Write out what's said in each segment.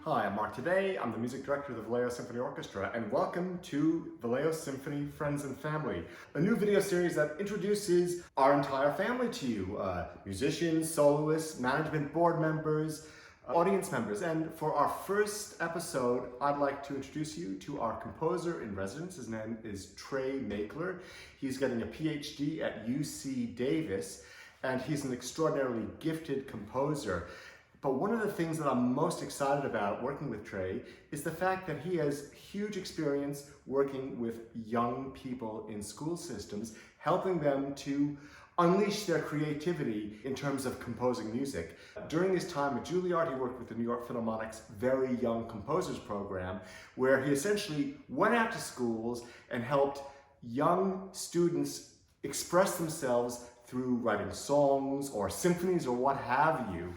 Hi, I'm Mark Today. I'm the music director of the Vallejo Symphony Orchestra, and welcome to Vallejo Symphony Friends and Family, a new video series that introduces our entire family to you, musicians, soloists, management board members, audience members. And for our first episode, I'd like to introduce you to our composer in residence. His name is Trey Makler. He's getting a PhD at UC Davis, and he's an extraordinarily gifted composer. But one of the things that I'm most excited about working with Trey is the fact that he has huge experience working with young people in school systems, helping them to unleash their creativity in terms of composing music. During his time at Juilliard, he worked with the New York Philharmonic's Very Young Composers program, where he essentially went out to schools and helped young students express themselves through writing songs or symphonies or what have you.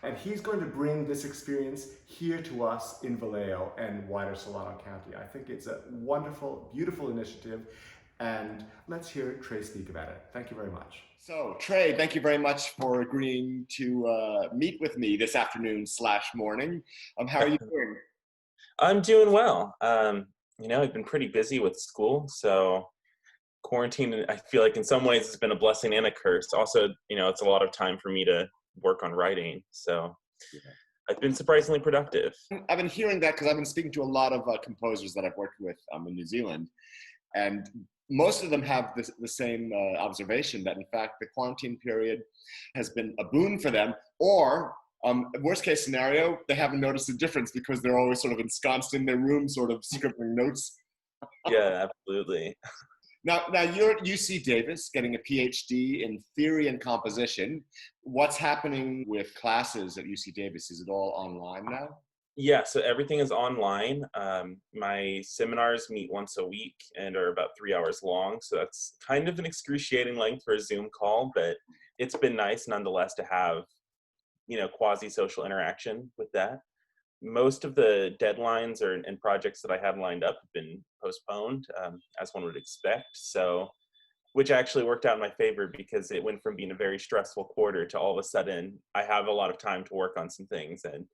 And he's going to bring this experience here to us in Vallejo and wider Solano County. I think it's a wonderful, beautiful initiative, and let's hear Trey speak about it. Thank you very much. So, Trey, thank you very much for agreeing to meet with me this afternoon / morning. How are you doing? I'm doing well. I've been pretty busy with school, so quarantine, I feel like in some ways it's been a blessing and a curse. Also, it's a lot of time for me to work on writing, so I've been surprisingly productive. I've been hearing that because I've been speaking to a lot of composers that I've worked with in New Zealand, and most of them have the same observation that, in fact, the quarantine period has been a boon for them, or worst case scenario, they haven't noticed a difference because they're always sort of ensconced in their room, sort of scribbling notes. Yeah, absolutely. Now you're at UC Davis getting a PhD in theory and composition. What's happening with classes at UC Davis? Is it all online now? Yeah, so everything is online. My seminars meet once a week and are about 3 hours long, so that's kind of an excruciating length for a Zoom call, but it's been nice nonetheless to have, quasi-social interaction with that. Most of the deadlines and projects that I had lined up have been postponed, as one would expect. So, which actually worked out in my favor because it went from being a very stressful quarter to all of a sudden I have a lot of time to work on some things. And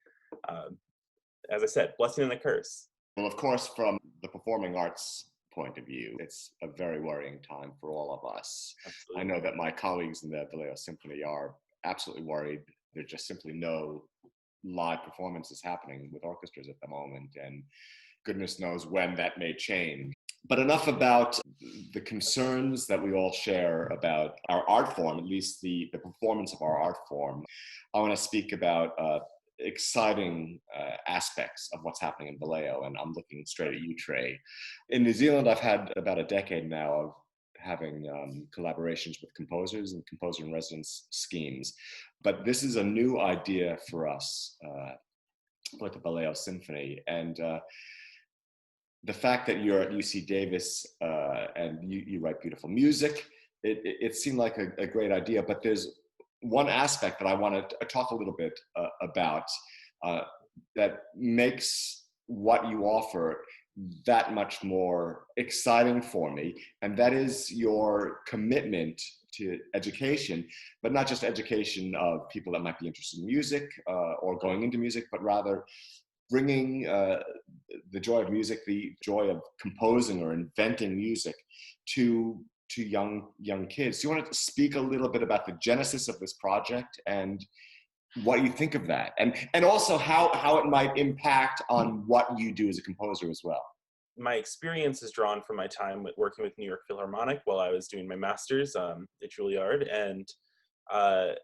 as I said, blessing and a curse. Well, of course, from the performing arts point of view, it's a very worrying time for all of us. Absolutely. I know that my colleagues in the Vallejo Symphony are absolutely worried. There's just simply no live performances happening with orchestras at the moment, and goodness knows when that may change. But enough about the concerns that we all share about our art form, at least the performance of our art form. I want to speak about exciting aspects of what's happening in Vallejo, and I'm looking straight at you, Trey. In New Zealand, I've had about a decade now of having collaborations with composers and composer in residence schemes. But this is a new idea for us with the Vallejo Symphony. And the fact that you're at UC Davis and you write beautiful music, it seemed like a great idea. But there's one aspect that I want to talk a little bit about that makes what you offer that much more exciting for me, and that is your commitment to education, but not just education of people that might be interested in music or going into music, but rather bringing the joy of music, the joy of composing or inventing music to young kids. Do you want to speak a little bit about the genesis of this project and what you think of that, and also how it might impact on what you do as a composer as well? My experience is drawn from my time working with New York Philharmonic while I was doing my master's at Juilliard, and I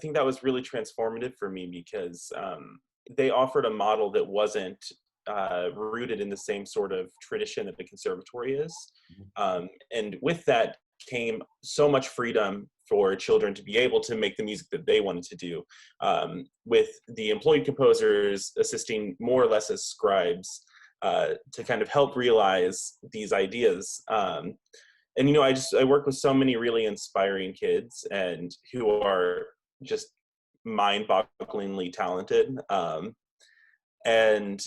think that was really transformative for me because they offered a model that wasn't rooted in the same sort of tradition that the conservatory is, and with that came so much freedom for children to be able to make the music that they wanted to do, with the employed composers assisting more or less as scribes to kind of help realize these ideas. And I work with so many really inspiring kids and who are just mind-bogglingly talented. And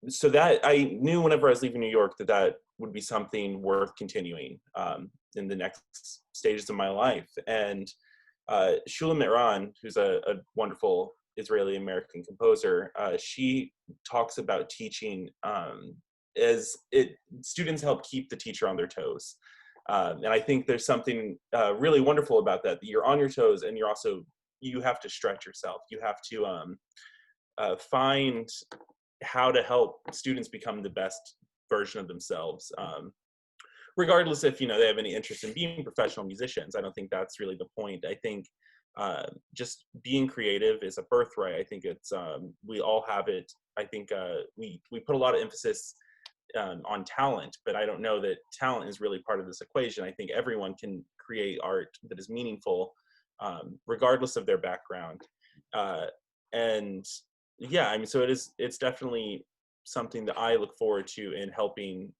so that I knew whenever I was leaving New York that would be something worth continuing in the next stages of my life. And Shula Mitran, who's a wonderful Israeli-American composer. She talks about teaching as students help keep the teacher on their toes. And I think there's something really wonderful about that. You're on your toes, and you have to stretch yourself. You have to find how to help students become the best version of themselves. Regardless if they have any interest in being professional musicians. I don't think that's really the point. I think just being creative is a birthright. I think it's we all have it. I think we put a lot of emphasis on talent, but I don't know that talent is really part of this equation. I think everyone can create art that is meaningful, regardless of their background. And yeah, I mean, so it's definitely something that I look forward to in helping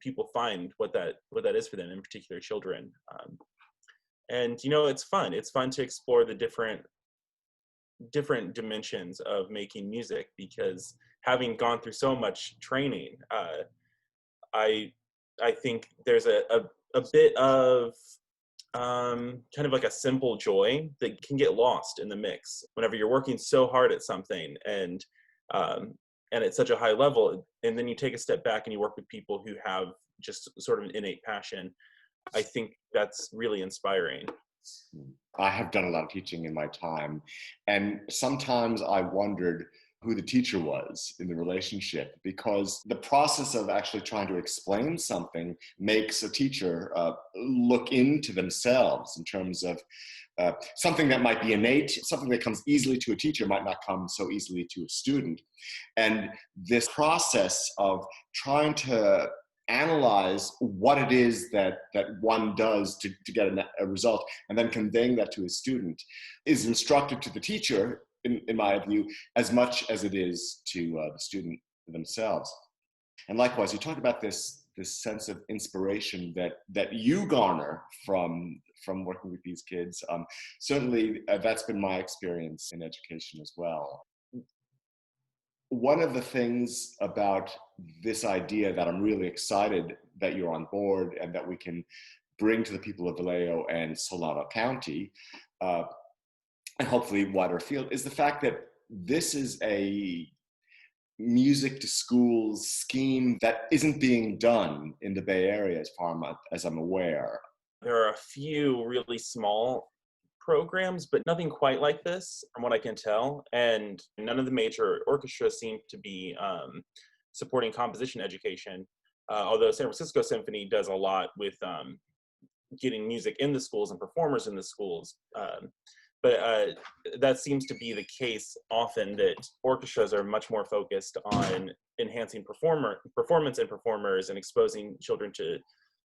people find what that is for them, in particular children. And it's fun. It's fun to explore the different dimensions of making music, because having gone through so much training, I think there's a bit of kind of like a simple joy that can get lost in the mix whenever you're working so hard at something and at such a high level, and then you take a step back and you work with people who have just sort of an innate passion. I think that's really inspiring. I have done a lot of teaching in my time, and sometimes I wondered who the teacher was in the relationship, because the process of actually trying to explain something makes a teacher look into themselves in terms of something that might be innate, something that comes easily to a teacher might not come so easily to a student. And this process of trying to analyze what it is that one does to get a result, and then conveying that to a student, is instructive to the teacher, in my view, as much as it is to the student themselves. And likewise, you talk about this sense of inspiration that you garner from working with these kids. Certainly, that's been my experience in education as well. One of the things about this idea that I'm really excited that you're on board and that we can bring to the people of Vallejo and Solano County, and hopefully wider field, is the fact that this is a music to schools scheme that isn't being done in the Bay Area as far as I'm aware. There are a few really small programs, but nothing quite like this from what I can tell. And none of the major orchestras seem to be supporting composition education, although San Francisco Symphony does a lot with getting music in the schools and performers in the schools. But that seems to be the case often, that orchestras are much more focused on enhancing performance and performers and exposing children to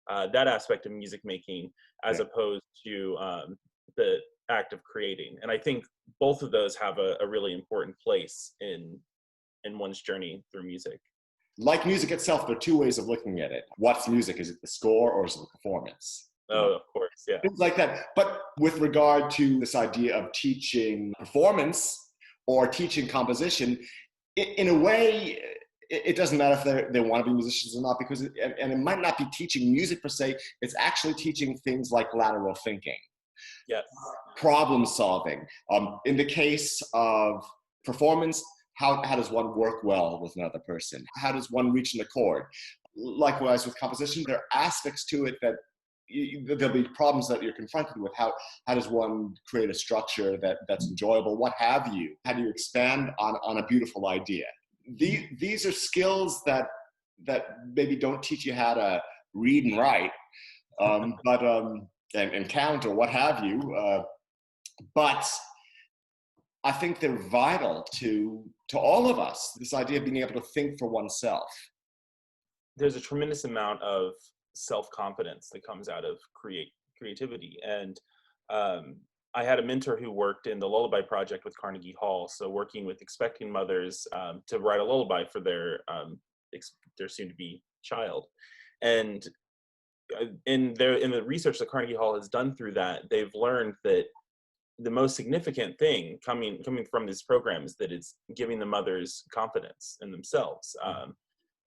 that aspect of music making, as opposed to the act of creating. And I think both of those have a really important place in one's journey through music. Like music itself, there are two ways of looking at it. What's music? Is it the score or is it the performance? Oh, of course, yeah. Things like that. But with regard to this idea of teaching performance or teaching composition, in a way, it doesn't matter if they want to be musicians or not, because it might not be teaching music per se. It's actually teaching things like lateral thinking, yes, problem solving. In the case of performance, how does one work well with another person? How does one reach an accord? Likewise, with composition, there are aspects to it that there'll be problems that you're confronted with. How does one create a structure that's enjoyable? What have you? How do you expand on a beautiful idea? These are skills that maybe don't teach you how to read and write, but and count or what have you. But I think they're vital to all of us. This idea of being able to think for oneself. There's a tremendous amount of self-confidence that comes out of creativity. And I had a mentor who worked in the Lullaby Project with Carnegie Hall, so working with expecting mothers to write a lullaby for their soon-to-be child. And in the research that Carnegie Hall has done through that, they've learned that the most significant thing coming from this program is that it's giving the mothers confidence in themselves,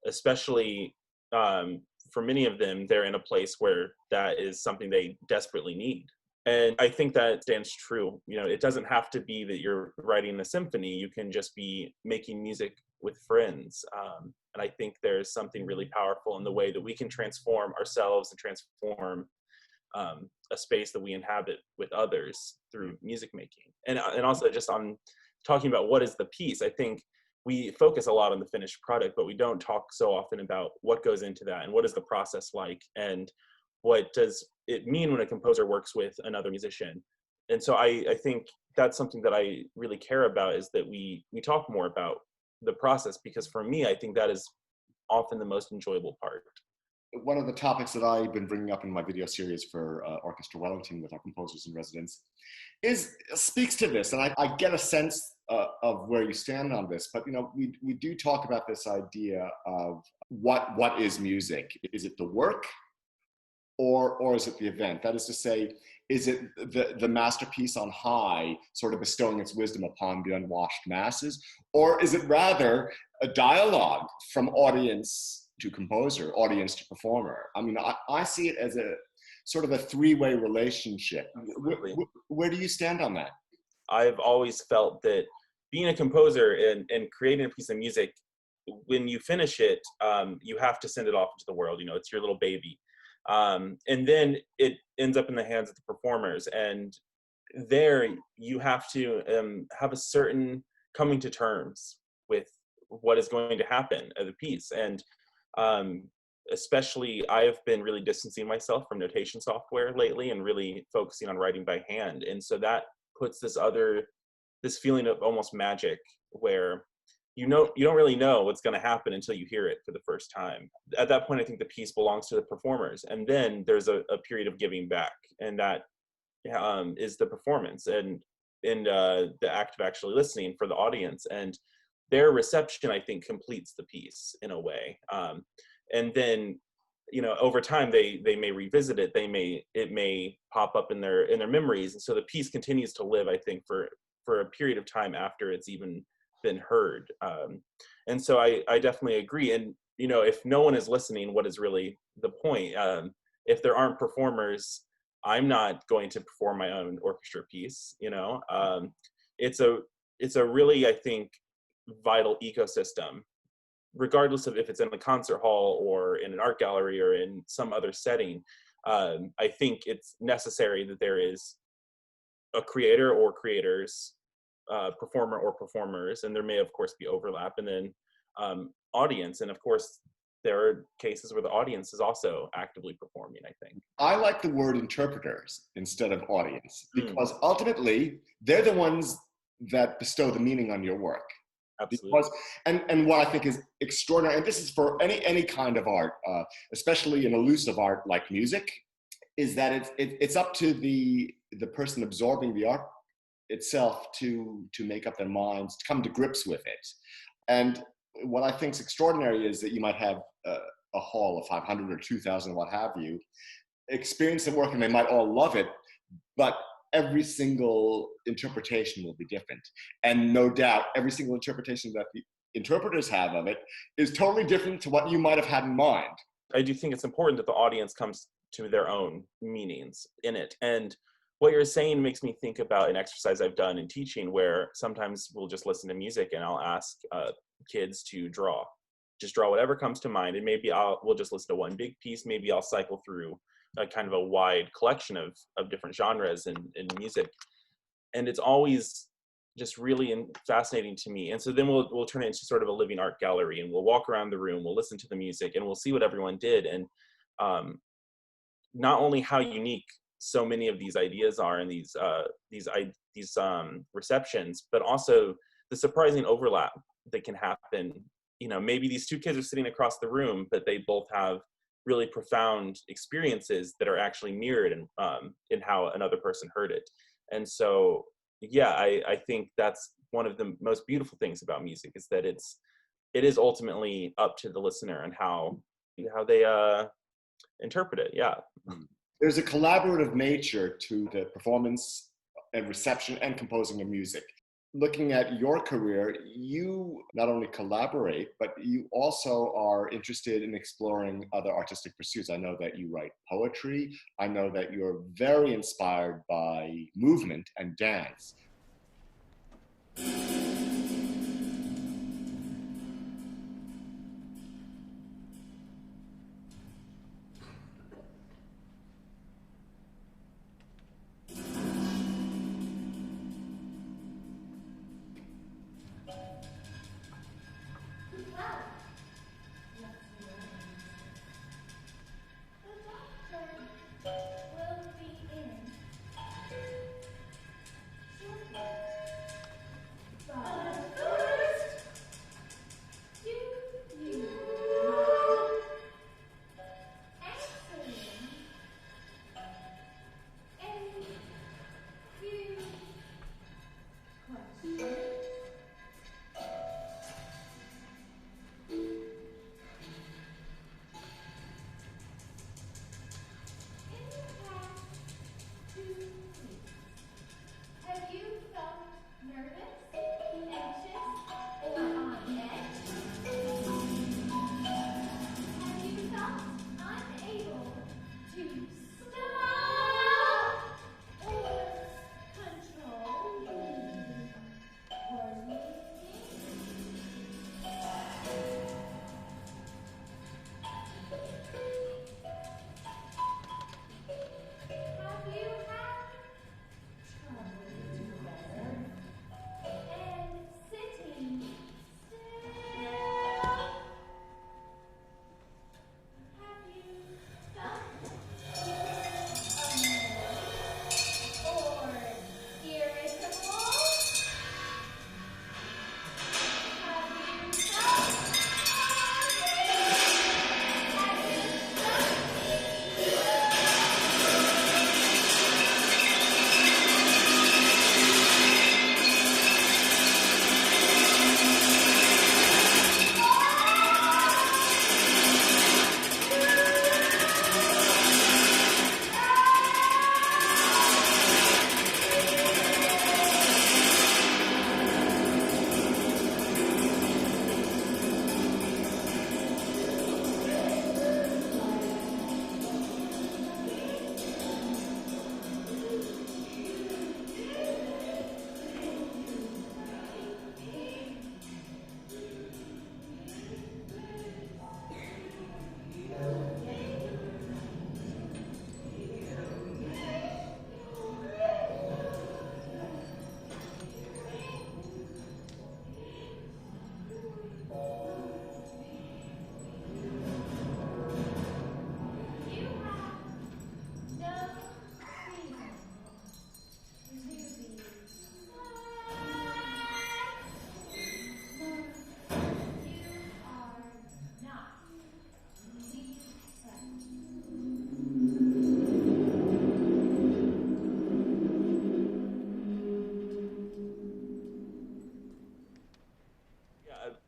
especially for many of them, they're in a place where that is something they desperately need. And I think that stands true. It doesn't have to be that you're writing a symphony. You can just be making music with friends. And I think there's something really powerful in the way that we can transform ourselves and transform a space that we inhabit with others through music making. And also just on talking about what is the piece, I think we focus a lot on the finished product, but we don't talk so often about what goes into that and what is the process like, and what does it mean when a composer works with another musician. And so I think that's something that I really care about, is that we talk more about the process, because for me, I think that is often the most enjoyable part. One of the topics that I've been bringing up in my video series for Orchestra Wellington with our composers in residence speaks to this, and I get a sense of where you stand on this. But we do talk about this idea of what is music? Is it the work, or is it the event? That is to say, is it the masterpiece on high, sort of bestowing its wisdom upon the unwashed masses, or is it rather a dialogue from audience to composer, audience to performer? I mean, I see it as a sort of a three-way relationship. Where do you stand on that? I've always felt that being a composer and creating a piece of music, when you finish it, you have to send it off into the world. It's your little baby. And then it ends up in the hands of the performers. And there you have to have a certain coming to terms with what is going to happen at the piece. And especially, I have been really distancing myself from notation software lately and really focusing on writing by hand. And so that puts this feeling of almost magic, where you don't really know what's going to happen until you hear it for the first time. At that point, I think the piece belongs to the performers, and then there's a period of giving back, and that is the performance and the act of actually listening for the audience, and their reception, I think, completes the piece in a way. And then over time they may revisit it, it may pop up in their memories, and so the piece continues to live, I think, for a period of time after it's even been heard. And so I definitely agree. And if no one is listening, what is really the point? If there aren't performers, I'm not going to perform my own orchestra piece. It's a really, I think, vital ecosystem, regardless of if it's in a concert hall or in an art gallery or in some other setting. I think it's necessary that there is a creator or creators, performer or performers, and there may of course be overlap, and then audience, and of course there are cases where the audience is also actively performing, I think. I like the word interpreters instead of audience, because ultimately they're the ones that bestow the meaning on your work. Absolutely. Because, and what I think is extraordinary, and this is for any kind of art, especially an elusive art like music, is that it's up to the person absorbing the art itself to make up their minds, to come to grips with it. And what I think is extraordinary is that you might have a hall of 500 or 2,000, what have you, experience the work, and they might all love it, but every single interpretation will be different. And no doubt, every single interpretation that the interpreters have of it is totally different to what you might have had in mind. I do think it's important that the audience comes to their own meanings in it. And what you're saying makes me think about an exercise I've done in teaching, where sometimes we'll just listen to music and I'll ask kids to just draw whatever comes to mind. And maybe we'll just listen to one big piece. Maybe I'll cycle through a kind of a wide collection of different genres in music. And it's always just really fascinating to me. And so then we'll turn it into sort of a living art gallery, and we'll walk around the room, we'll listen to the music, and we'll see what everyone did. And not only how unique so many of these ideas are in these receptions, but also the surprising overlap that can happen. Maybe these two kids are sitting across the room, but they both have really profound experiences that are actually mirrored in how another person heard it. And so, yeah, I think that's one of the most beautiful things about music, is that it is ultimately up to the listener and how they interpret it. Yeah. There's a collaborative nature to the performance and reception and composing of music. looking at your career, you not only collaborate, but you also are interested in exploring other artistic pursuits. I know that you write poetry. I know that you're very inspired by movement and dance.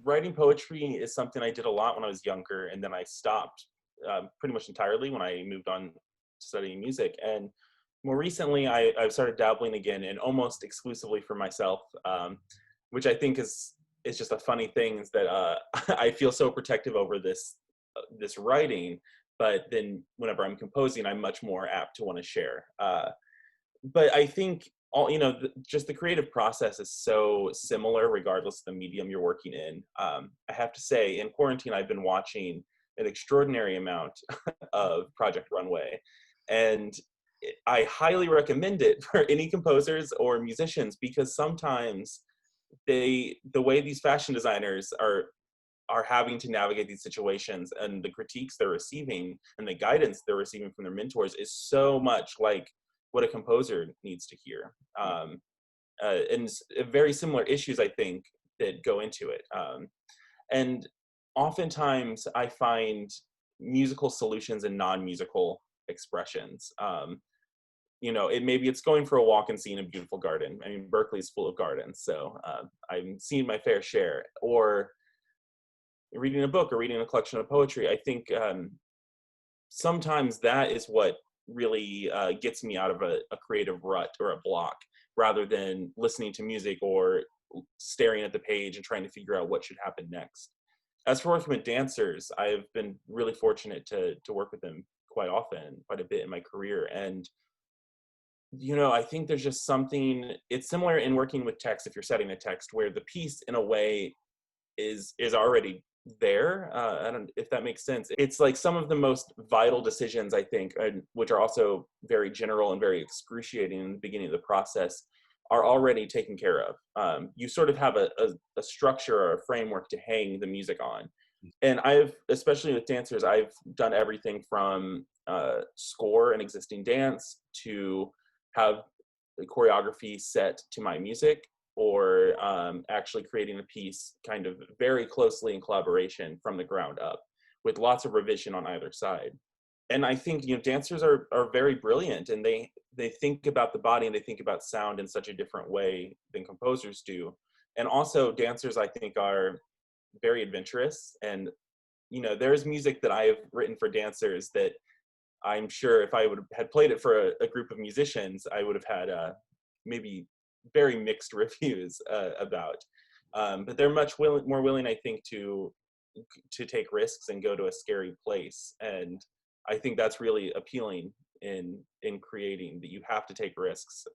Writing poetry is something I did a lot when I was younger, and then I stopped pretty much entirely when I moved on to studying music. And more recently, I've started dabbling again, and almost exclusively for myself, which I think is just a funny thing. Is that I feel so protective over this writing, but then whenever I'm composing, I'm much more apt to want to share. But I think just the creative process is so similar regardless of the medium you're working in. I have to say, in quarantine, I've been watching an extraordinary amount of Project Runway, and I highly recommend it for any composers or musicians, because sometimes the way these fashion designers are having to navigate these situations, and the critiques they're receiving and the guidance they're receiving from their mentors is so much like what a composer needs to hear. And very similar issues, I think, that go into it. And oftentimes I find musical solutions in non-musical expressions. Maybe it's going for a walk and seeing a beautiful garden. I mean, Berkeley's full of gardens, so I've seen my fair share. Or reading a book or reading a collection of poetry. I think sometimes that is what really gets me out of a creative rut or a block, rather than listening to music or staring at the page and trying to figure out what should happen next. As for working with dancers, I've been really fortunate to work with them quite often, quite a bit in my career. And, I think there's just something, it's similar in working with text, if you're setting a text, where the piece in a way is already there. I don't, if that makes sense. It's like some of the most vital decisions, I think, which are also very general and very excruciating in the beginning of the process, are already taken care of. You sort of have a structure or a framework to hang the music on. And especially with dancers, I've done everything from score an existing dance to have the choreography set to my music, or actually creating a piece kind of very closely in collaboration from the ground up with lots of revision on either side. And I think, dancers are very brilliant, and they think about the body and they think about sound in such a different way than composers do. And also dancers, I think, are very adventurous. And, there's music that I have written for dancers that I'm sure if I had played it for a group of musicians, I would have had maybe very mixed reviews about. But they're much more willing, I think, to take risks and go to a scary place. And I think that's really appealing in creating, that you have to take risks,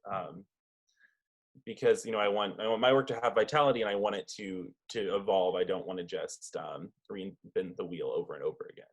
because I want my work to have vitality, and I want it to evolve. I don't want to just reinvent the wheel over and over again.